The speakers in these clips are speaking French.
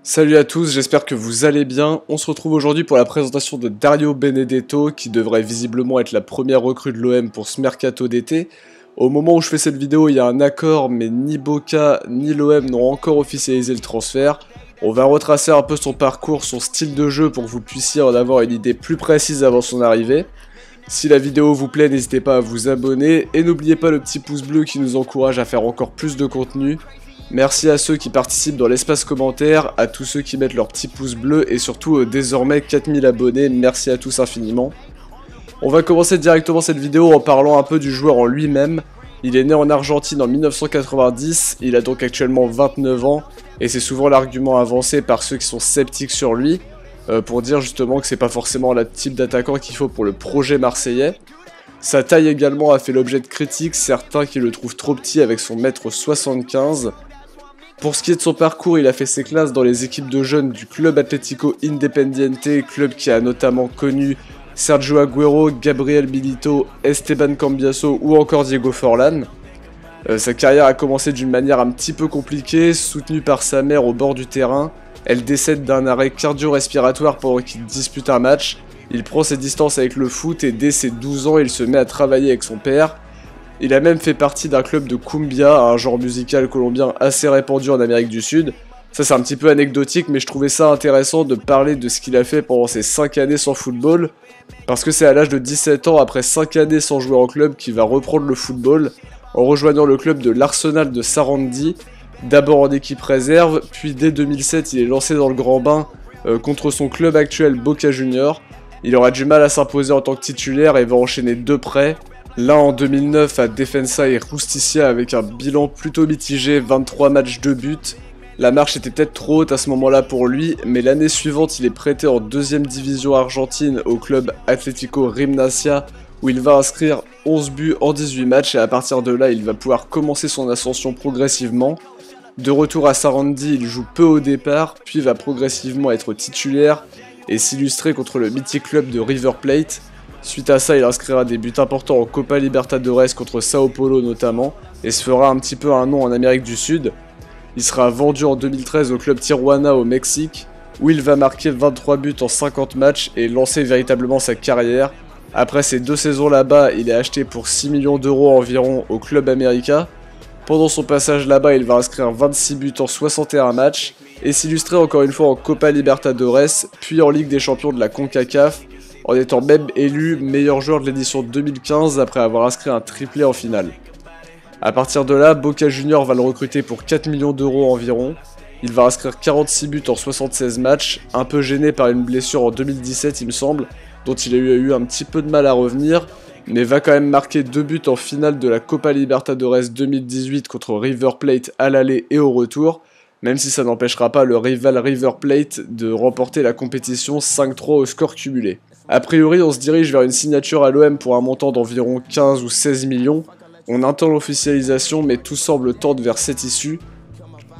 Salut à tous, j'espère que vous allez bien. On se retrouve aujourd'hui pour la présentation de Dario Benedetto, qui devrait visiblement être la première recrue de l'OM pour ce mercato d'été. Au moment où je fais cette vidéo, il y a un accord, mais ni Boca ni l'OM n'ont encore officialisé le transfert. On va retracer un peu son parcours, son style de jeu pour que vous puissiez en avoir une idée plus précise avant son arrivée. Si la vidéo vous plaît, n'hésitez pas à vous abonner et n'oubliez pas le petit pouce bleu qui nous encourage à faire encore plus de contenu. Merci à ceux qui participent dans l'espace commentaire, à tous ceux qui mettent leur petit pouce bleu et surtout désormais 4000 abonnés, merci à tous infiniment. On va commencer directement cette vidéo en parlant un peu du joueur en lui-même. Il est né en Argentine en 1990, il a donc actuellement 29 ans et c'est souvent l'argument avancé par ceux qui sont sceptiques sur lui pour dire justement que c'est pas forcément le type d'attaquant qu'il faut pour le projet marseillais. Sa taille également a fait l'objet de critiques, certains qui le trouvent trop petit avec son mètre 75. Pour ce qui est de son parcours, il a fait ses classes dans les équipes de jeunes du Club Atlético Independiente, club qui a notamment connu Sergio Agüero, Gabriel Milito, Esteban Cambiaso ou encore Diego Forlán. Sa carrière a commencé d'une manière un petit peu compliquée, soutenue par sa mère au bord du terrain. Elle décède d'un arrêt cardio-respiratoire pendant qu'il dispute un match. Il prend ses distances avec le foot et dès ses 12 ans, il se met à travailler avec son père. Il a même fait partie d'un club de cumbia, un genre musical colombien assez répandu en Amérique du Sud. Ça c'est un petit peu anecdotique, mais je trouvais ça intéressant de parler de ce qu'il a fait pendant ses 5 années sans football, parce que c'est à l'âge de 17 ans, après 5 années sans jouer en club, qu'il va reprendre le football, en rejoignant le club de l'Arsenal de Sarandi, d'abord en équipe réserve, puis dès 2007 il est lancé dans le grand bain contre son club actuel Boca Juniors. Il aura du mal à s'imposer en tant que titulaire et va enchaîner 2 prêts. L'un en 2009 à Defensa et Justicia avec un bilan plutôt mitigé, 23 matchs, 2 buts. La marche était peut-être trop haute à ce moment-là pour lui, mais l'année suivante il est prêté en 2ème division argentine au club Atlético Gimnasia où il va inscrire 11 buts en 18 matchs et à partir de là il va pouvoir commencer son ascension progressivement. De retour à Sarandi, il joue peu au départ, puis va progressivement être titulaire et s'illustrer contre le mythique club de River Plate. Suite à ça, il inscrira des buts importants en Copa Libertadores contre Sao Paulo notamment, et se fera un petit peu un nom en Amérique du Sud. Il sera vendu en 2013 au club Tijuana au Mexique, où il va marquer 23 buts en 50 matchs et lancer véritablement sa carrière. Après ces 2 saisons là-bas, il est acheté pour 6 millions d'euros environ au Club América. Pendant son passage là-bas, il va inscrire 26 buts en 61 matchs, et s'illustrer encore une fois en Copa Libertadores, puis en Ligue des Champions de la CONCACAF, en étant même élu meilleur joueur de l'édition 2015 après avoir inscrit un triplé en finale. A partir de là, Boca Juniors va le recruter pour 4 millions d'euros environ. Il va inscrire 46 buts en 76 matchs, un peu gêné par une blessure en 2017 il me semble, dont il a eu un petit peu de mal à revenir, mais va quand même marquer 2 buts en finale de la Copa Libertadores 2018 contre River Plate à l'aller et au retour, même si ça n'empêchera pas le rival River Plate de remporter la compétition 5-3 au score cumulé. A priori, on se dirige vers une signature à l'OM pour un montant d'environ 15 ou 16 millions. On attend l'officialisation, mais tout semble tendre vers cette issue.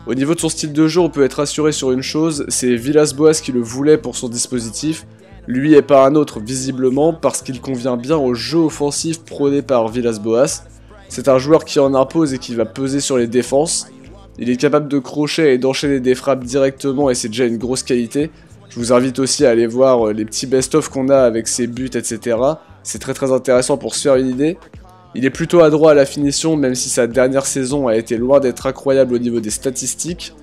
Au niveau de son style de jeu, on peut être rassuré sur une chose, c'est Villas-Boas qui le voulait pour son dispositif. Lui et pas un autre, visiblement, parce qu'il convient bien au jeu offensif prôné par Villas-Boas. C'est un joueur qui en impose et qui va peser sur les défenses. Il est capable de crocher et d'enchaîner des frappes directement et c'est déjà une grosse qualité. Je vous invite aussi à aller voir les petits best-of qu'on a avec ses buts, etc. C'est très intéressant pour se faire une idée. Il est plutôt adroit à la finition, même si sa dernière saison a été loin d'être incroyable au niveau des statistiques.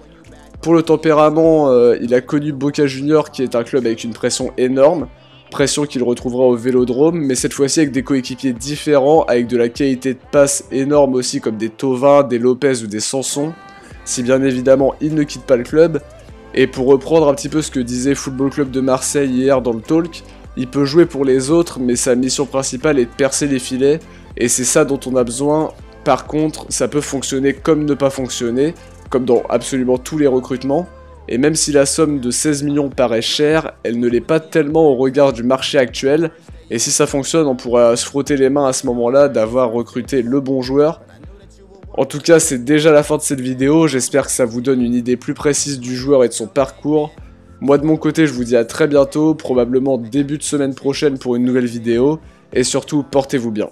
Pour le tempérament, il a connu Boca Juniors, qui est un club avec une pression énorme. Pression qu'il retrouvera au Vélodrome, mais cette fois-ci avec des coéquipiers différents, avec de la qualité de passe énorme aussi, comme des Thauvin, des Lopez ou des Sanson. Si bien évidemment, il ne quitte pas le club. Et pour reprendre un petit peu ce que disait Football Club de Marseille hier dans le talk, il peut jouer pour les autres, mais sa mission principale est de percer les filets, et c'est ça dont on a besoin. Par contre, ça peut fonctionner comme ne pas fonctionner, comme dans absolument tous les recrutements, et même si la somme de 16 millions paraît chère, elle ne l'est pas tellement au regard du marché actuel, et si ça fonctionne, on pourra se frotter les mains à ce moment-là d'avoir recruté le bon joueur. En tout cas, c'est déjà la fin de cette vidéo, j'espère que ça vous donne une idée plus précise du joueur et de son parcours. Moi de mon côté, je vous dis à très bientôt, probablement début de semaine prochaine pour une nouvelle vidéo, et surtout, portez-vous bien.